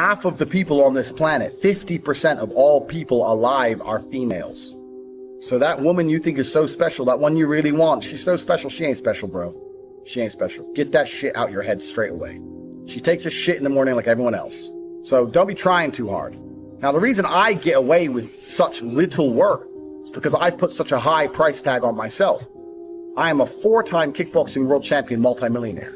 half of the people on this planet, 50% of all people alive are females. So that woman you think is so special, that one you really want, she's so special. She ain't special, bro. She ain't special. Get that shit out your head straight away. She takes a shit in the morning like everyone else. So don't be trying too hard. Now, the reason I get away with such little work is because I've put such a high price tag on myself. I am a 4-time kickboxing world champion multimillionaire.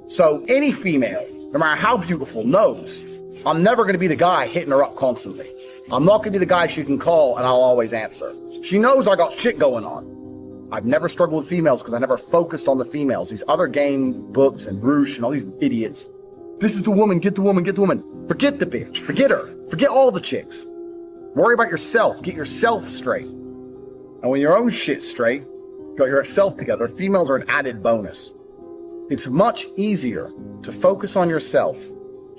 So any female, no matter how beautiful, knows I'm never going to be the guy hitting her up constantly. I'm not going to be the guy she can call and I'll always answer. She knows I got shit going on. I've never struggled with females because I never focused on the females. These other game books and Roosh and all these idiots. This is the woman, get the woman, get the woman. Forget the bitch, forget her, forget all the chicks. Worry about yourself, get yourself straight. And when your own shit's straight, got yourself together, females are an added bonus. It's much easier to focus on yourself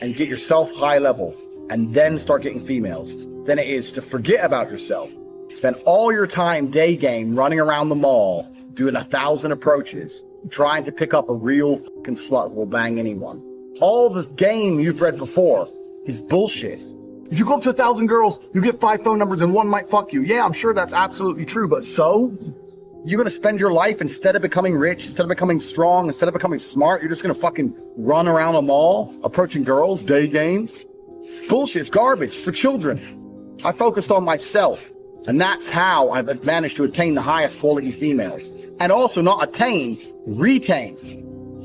and get yourself high level and then start getting females than it is to forget about yourself. Spend all your time day game running around the mall, doing 1,000 approaches, trying to pick up a real fucking slut who will bang anyone. All the game you've read before is bullshit. If you go up to 1,000 girls, you get 5 phone numbers and one might fuck you. Yeah, I'm sure that's absolutely true, but so? You're gonna spend your life, instead of becoming rich, instead of becoming strong, instead of becoming smart, you're just gonna fucking run around a mall, approaching girls, day game? It's bullshit, it's garbage, it's for children. I focused on myself, and that's how I've managed to attain the highest quality females. And also not attain, retain.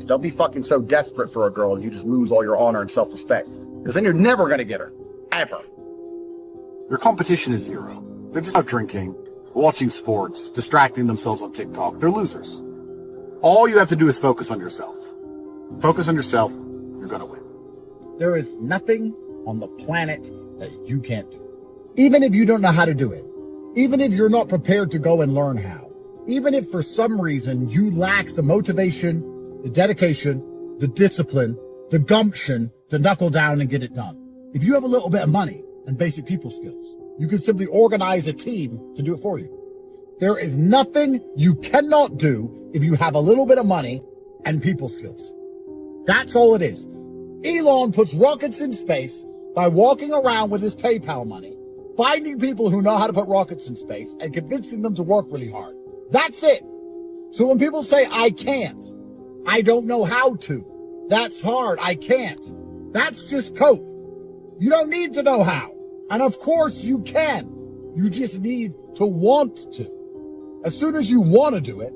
Don't be fucking so desperate for a girl that you just lose all your honor and self-respect. Because then you're never gonna get her. Ever. Your competition is zero. They're just out drinking, watching sports, distracting themselves on TikTok. They're losers. All you have to do is focus on yourself. Focus on yourself, you're gonna win. There is nothing on the planet that you can't do. Even if you don't know how to do it. Even if you're not prepared to go and learn how. Even if for some reason you lack the motivation, the dedication, the discipline, the gumption to knuckle down and get it done. If you have a little bit of money and basic people skills, you can simply organize a team to do it for you. There is nothing you cannot do if you have a little bit of money and people skills. That's all it is. Elon puts rockets in space by walking around with his PayPal money, finding people who know how to put rockets in space and convincing them to work really hard. That's it. So when people say, I can't, I don't know how to, that's hard, I can't, that's just cope. You don't need to know how. And of course you can. You just need to want to. As soon as you want to do it,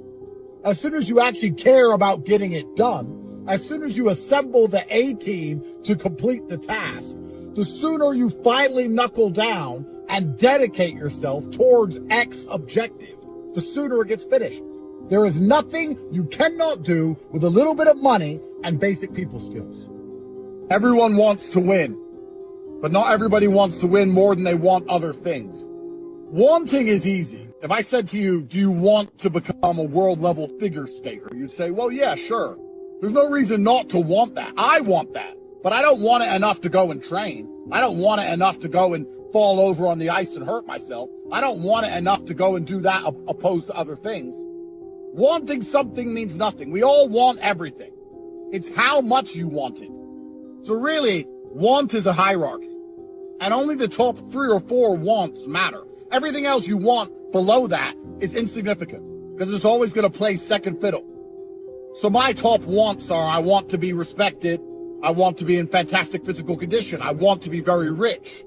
as soon as you actually care about getting it done, as soon as you assemble the A-team to complete the task, the sooner you finally knuckle down and dedicate yourself towards X objective, the sooner it gets finished. There is nothing you cannot do with a little bit of money and basic people skills. Everyone wants to win, but not everybody wants to win more than they want other things. Wanting is easy. If I said to you, do you want to become a world-level figure skater? You'd say, well, yeah, sure. There's no reason not to want that. I want that, but I don't want it enough to go and train. I don't want it enough to go and fall over on the ice and hurt myself. I don't want it enough to go and do that opposed to other things. Wanting something means nothing. We all want everything. It's how much you want it. So really, want is a hierarchy. And only the top 3 or 4 wants matter. Everything else you want below that is insignificant because it's always going to play second fiddle. So my top wants are, I want to be respected. I want to be in fantastic physical condition. I want to be very rich.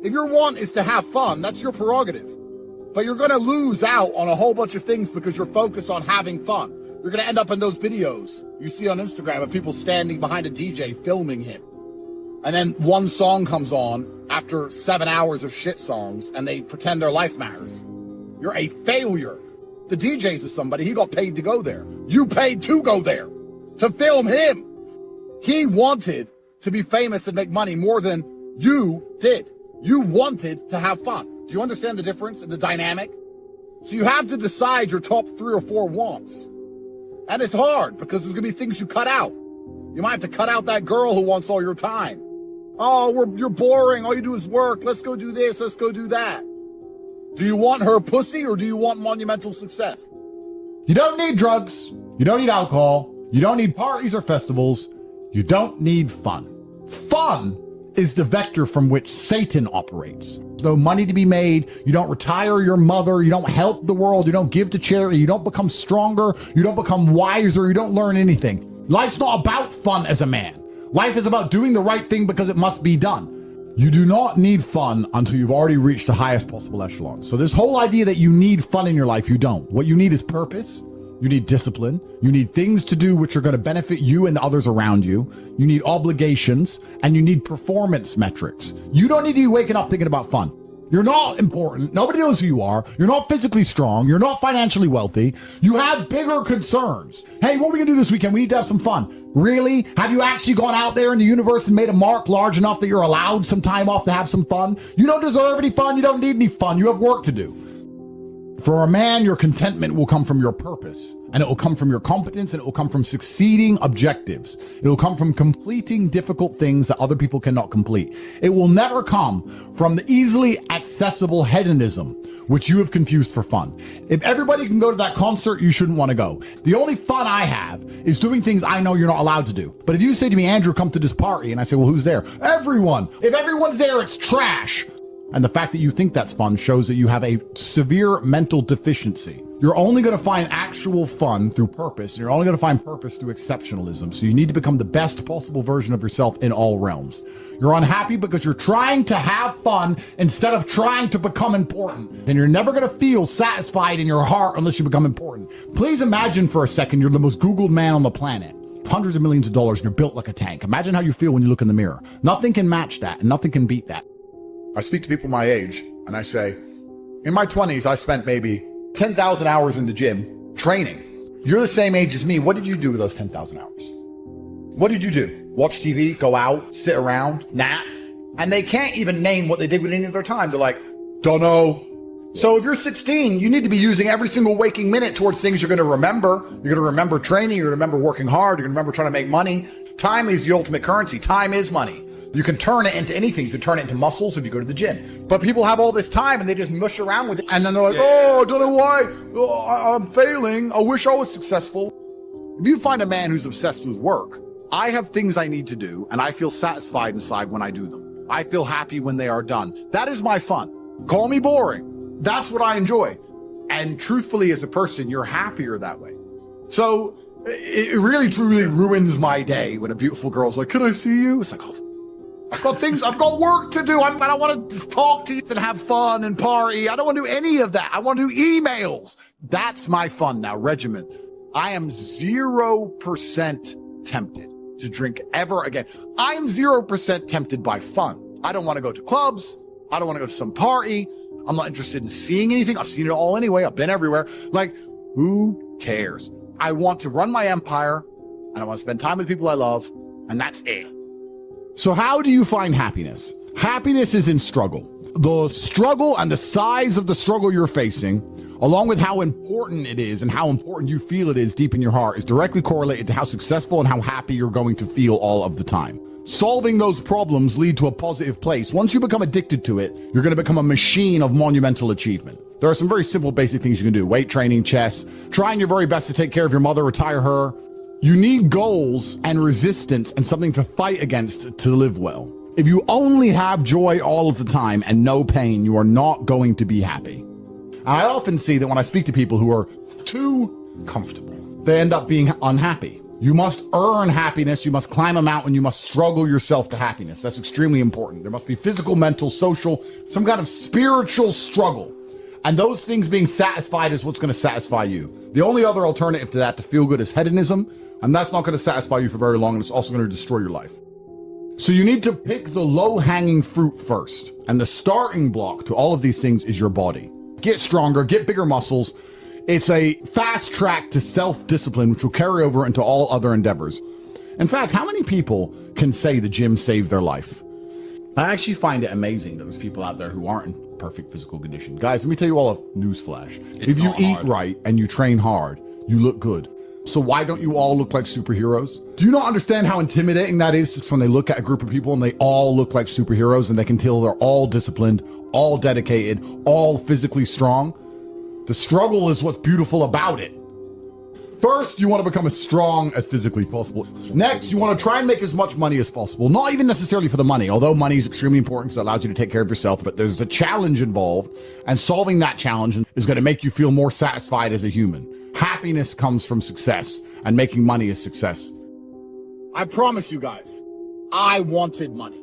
If your want is to have fun, that's your prerogative. But you're going to lose out on a whole bunch of things because you're focused on having fun. You're going to end up in those videos you see on Instagram of people standing behind a DJ filming him. And then one song comes on after 7 hours of shit songs and they pretend their life matters. You're a failure. The DJ's is somebody, he got paid to go there. You paid to go there, to film him. He wanted to be famous and make money more than you did. You wanted to have fun. Do you understand the difference in the dynamic? So you have to decide your top 3 or 4 wants. And it's hard because there's going to be things you cut out. You might have to cut out that girl who wants all your time. Oh, you're boring. All you do is work. Let's go do this. Let's go do that. Do you want her pussy or do you want monumental success? You don't need drugs. You don't need alcohol. You don't need parties or festivals. You don't need fun. Fun is the vector from which Satan operates. No money to be made, you don't retire your mother, you don't help the world, you don't give to charity, you don't become stronger, you don't become wiser, you don't learn anything. Life's not about fun as a man. Life is about doing the right thing because it must be done. You do not need fun until you've already reached the highest possible echelon. So this whole idea that you need fun in your life, you don't. What you need is purpose. You need discipline. You need things to do which are going to benefit you and the others around you. You need obligations, and you need performance metrics. You don't need to be waking up thinking about fun. You're not important. Nobody knows who you are. You're not physically strong. You're not financially wealthy. You have bigger concerns. Hey, what are we going to do this weekend? We need to have some fun. Really? Have you actually gone out there in the universe and made a mark large enough that you're allowed some time off to have some fun? You don't deserve any fun. You don't need any fun. You have work to do. For a man, your contentment will come from your purpose, and it will come from your competence, and it will come from succeeding objectives. It will come from completing difficult things that other people cannot complete. It will never come from the easily accessible hedonism, which you have confused for fun. If everybody can go to that concert, you shouldn't want to go. The only fun I have is doing things I know you're not allowed to do. But if you say to me, Andrew, come to this party, and I say, well, who's there? Everyone. If everyone's there, it's trash. And the fact that you think that's fun shows that you have a severe mental deficiency. You're only going to find actual fun through purpose. You're only going to find purpose through exceptionalism. So you need to become the best possible version of yourself in all realms. You're unhappy because you're trying to have fun instead of trying to become important. And you're never going to feel satisfied in your heart unless you become important. Please imagine for a second you're the most Googled man on the planet. Hundreds of millions of dollars and you're built like a tank. Imagine how you feel when you look in the mirror. Nothing can match that and nothing can beat that. I speak to people my age and I say, in my 20s, I spent maybe 10,000 hours in the gym training. You're the same age as me. What did you do with those 10,000 hours? What did you do? Watch TV, go out, sit around, nap? And they can't even name what they did with any of their time. They're like, don't know. So if you're 16, you need to be using every single waking minute towards things you're going to remember. You're going to remember training. You're going to remember working hard. You're going to remember trying to make money. Time is the ultimate currency. Time is money. You can turn it into anything. You can turn it into muscles if you go to the gym. But people have all this time and they just mush around with it. And then they're like, oh, I don't know why. Oh, I'm failing. I wish I was successful. If you find a man who's obsessed with work, I have things I need to do and I feel satisfied inside when I do them. I feel happy when they are done. That is my fun. Call me boring. That's what I enjoy. And truthfully, as a person, you're happier that way. So it really, truly ruins my day when a beautiful girl's like, can I see you? It's like, oh, I've got work to do. I don't want to talk to you and have fun and party. I don't want to do any of that. I want to do emails. That's my fun now, regimen. I am 0% tempted to drink ever again. I am 0% tempted by fun. I don't want to go to clubs. I don't want to go to some party. I'm not interested in seeing anything. I've seen it all anyway. I've been everywhere. Like, who cares? I want to run my empire and I want to spend time with people I love. And that's it. So how do you find happiness? Happiness is in struggle. The struggle and the size of the struggle you're facing, along with how important it is and how important you feel it is deep in your heart, is directly correlated to how successful and how happy you're going to feel all of the time. Solving those problems lead to a positive place. Once you become addicted to it, you're going to become a machine of monumental achievement. There are some very simple basic things you can do. Weight training, chess, trying your very best to take care of your mother, retire her. You need goals and resistance and something to fight against to live well. If you only have joy all of the time and no pain, you are not going to be happy. And I often see that when I speak to people who are too comfortable, they end up being unhappy. You must earn happiness. You must climb a mountain. You must struggle yourself to happiness. That's extremely important. There must be physical, mental, social, some kind of spiritual struggle. And those things being satisfied is what's going to satisfy you. The only other alternative to that, to feel good, is hedonism. And that's not going to satisfy you for very long. And it's also going to destroy your life. So you need to pick the low-hanging fruit first. And the starting block to all of these things is your body. Get stronger, get bigger muscles. It's a fast track to self-discipline, which will carry over into all other endeavors. In fact, how many people can say the gym saved their life? I actually find it amazing that there's people out there who aren't in perfect physical condition. Guys, let me tell you all a newsflash. If you eat right and you train hard, you look good. So why don't you all look like superheroes? Do you not understand how intimidating that is just when they look at a group of people and they all look like superheroes and they can tell they're all disciplined, all dedicated, all physically strong? The struggle is what's beautiful about it. First, you want to become as strong as physically possible. Next, you want to try and make as much money as possible. Not even necessarily for the money, although money is extremely important because it allows you to take care of yourself, but there's a challenge involved, and solving that challenge is going to make you feel more satisfied as a human. Happiness comes from success, and making money is success. I promise you guys, I wanted money.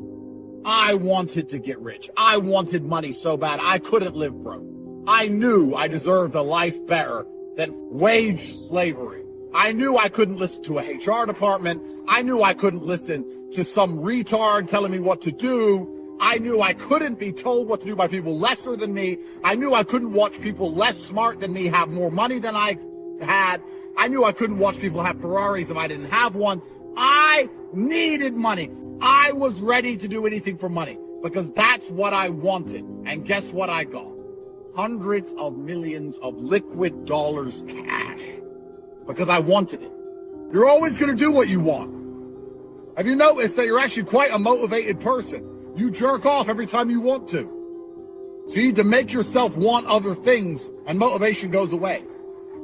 I wanted to get rich. I wanted money so bad I couldn't live broke. I knew I deserved a life better than wage slavery. I knew I couldn't listen to a HR department. I knew I couldn't listen to some retard telling me what to do. I knew I couldn't be told what to do by people lesser than me. I knew I couldn't watch people less smart than me have more money than I had. I knew I couldn't watch people have Ferraris if I didn't have one. I needed money. I was ready to do anything for money because that's what I wanted. And guess what I got? Hundreds of millions of liquid dollars cash because I wanted it. You're always going to do what you want. Have you noticed that you're actually quite a motivated person? You jerk off every time you want to. So you need to make yourself want other things and motivation goes away.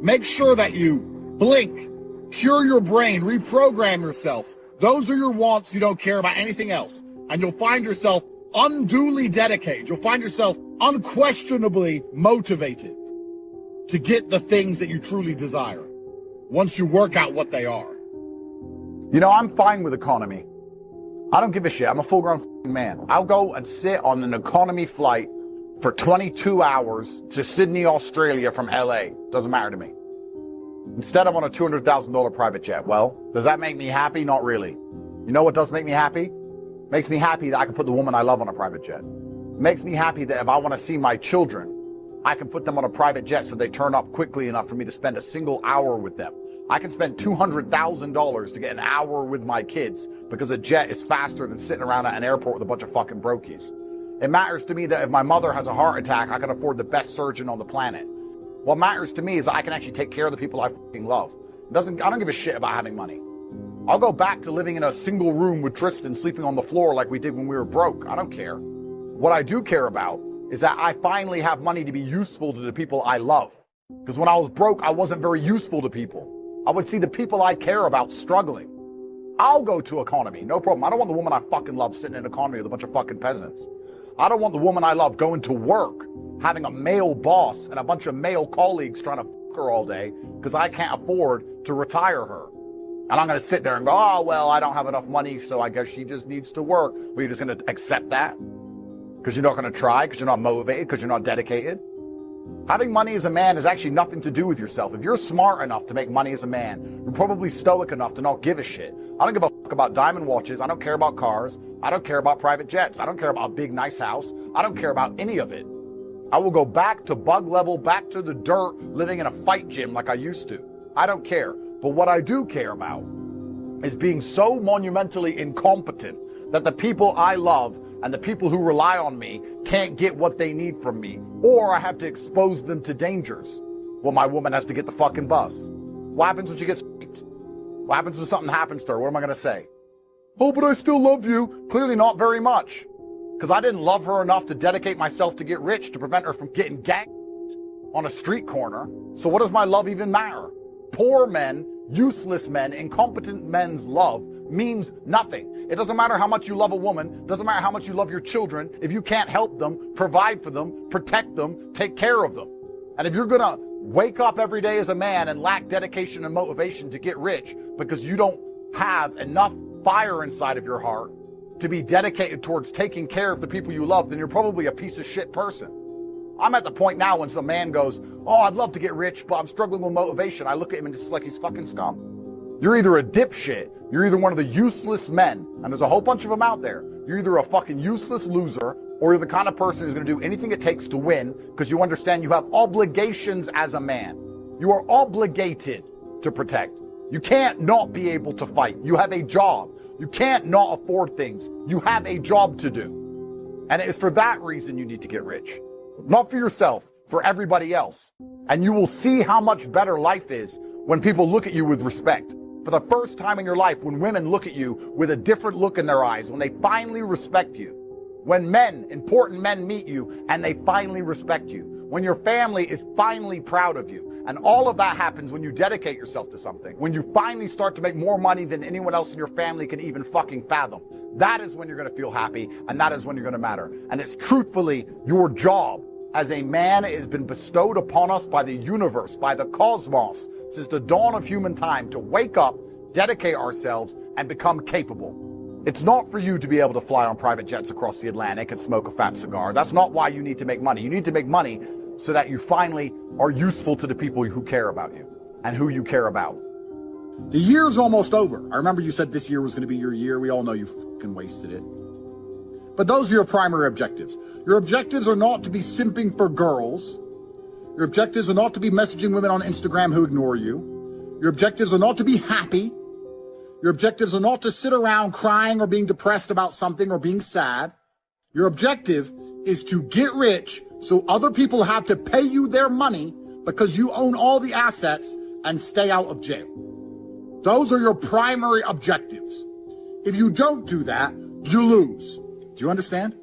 Make sure that you blink, cure your brain, reprogram yourself. Those are your wants. You don't care about anything else. And you'll find yourself unduly dedicated. You'll find yourself unquestionably motivated to get the things that you truly desire once you work out what they are. You know, I'm fine with economy. I don't give a shit. I'm a full-grown man. I'll go and sit on an economy flight for 22 hours to Sydney, Australia from LA. Doesn't matter to me. Instead, I'm on a $200,000 private jet. Well, does that make me happy? Not really. You know what does make me happy? Makes me happy that I can put the woman I love on a private jet. Makes me happy that if I want to see my children, I can put them on a private jet so they turn up quickly enough for me to spend a single hour with them. I can spend $200,000 to get an hour with my kids because a jet is faster than sitting around at an airport with a bunch of fucking brokies. It matters to me that if my mother has a heart attack, I can afford the best surgeon on the planet. What matters to me is that I can actually take care of the people I fucking love. I don't give a shit about having money. I'll go back to living in a single room with Tristan sleeping on the floor like we did when we were broke. I don't care. What I do care about is that I finally have money to be useful to the people I love. Because when I was broke, I wasn't very useful to people. I would see the people I care about struggling. I'll go to economy, no problem. I don't want the woman I fucking love sitting in economy with a bunch of fucking peasants. I don't want the woman I love going to work, having a male boss and a bunch of male colleagues trying to fuck her all day because I can't afford to retire her. And I'm going to sit there and go, oh, well, I don't have enough money, so I guess she just needs to work. But you're just going to accept that? Because you're not going to try, because you're not motivated, because you're not dedicated? Having money as a man has actually nothing to do with yourself. If you're smart enough to make money as a man, you're probably stoic enough to not give a shit. I don't give a fuck about diamond watches. I don't care about cars. I don't care about private jets. I don't care about a big, nice house. I don't care about any of it. I will go back to bug level, back to the dirt, living in a fight gym like I used to. I don't care. But what I do care about is being so monumentally incompetent that the people I love and the people who rely on me can't get what they need from me, or I have to expose them to dangers. Well, my woman has to get the fucking bus. What happens when she gets raped? What happens when something happens to her? What am I going to say? Oh, but I still love you. Clearly not very much. Because I didn't love her enough to dedicate myself to get rich to prevent her from getting ganked on a street corner. So what does my love even matter? Poor men, useless men, incompetent men's love means nothing. It doesn't matter how much you love a woman, doesn't matter how much you love your children, if you can't help them, provide for them, protect them, take care of them. And if you're gonna wake up every day as a man and lack dedication and motivation to get rich because you don't have enough fire inside of your heart to be dedicated towards taking care of the people you love, then you're probably a piece of shit person. I'm at the point now when some man goes, oh, I'd love to get rich, but I'm struggling with motivation. I look at him and it's like he's fucking scum. You're either a dipshit, you're either one of the useless men, and there's a whole bunch of them out there. You're either a fucking useless loser, or you're the kind of person who's going to do anything it takes to win because you understand you have obligations as a man. You are obligated to protect. You can't not be able to fight. You have a job. You can't not afford things. You have a job to do. And it is for that reason you need to get rich. Not for yourself, for everybody else. And you will see how much better life is when people look at you with respect. For the first time in your life, when women look at you with a different look in their eyes, when they finally respect you. When men, important men, meet you and they finally respect you. When your family is finally proud of you. And all of that happens when you dedicate yourself to something. When you finally start to make more money than anyone else in your family can even fucking fathom. That is when you're going to feel happy, and that is when you're going to matter. And it's truthfully your job as a man has been bestowed upon us by the universe, by the cosmos, since the dawn of human time, to wake up, dedicate ourselves, and become capable. It's not for you to be able to fly on private jets across the Atlantic and smoke a fat cigar. That's not why you need to make money. You need to make money so that you finally are useful to the people who care about you and who you care about. The year's almost over. I remember you said this year was going to be your year. We all know you fucking wasted it. But those are your primary objectives. Your objectives are not to be simping for girls. Your objectives are not to be messaging women on Instagram who ignore you. Your objectives are not to be happy. Your objectives are not to sit around crying or being depressed about something or being sad. Your objective is to get rich so other people have to pay you their money because you own all the assets and stay out of jail. Those are your primary objectives. If you don't do that, you lose. Do you understand?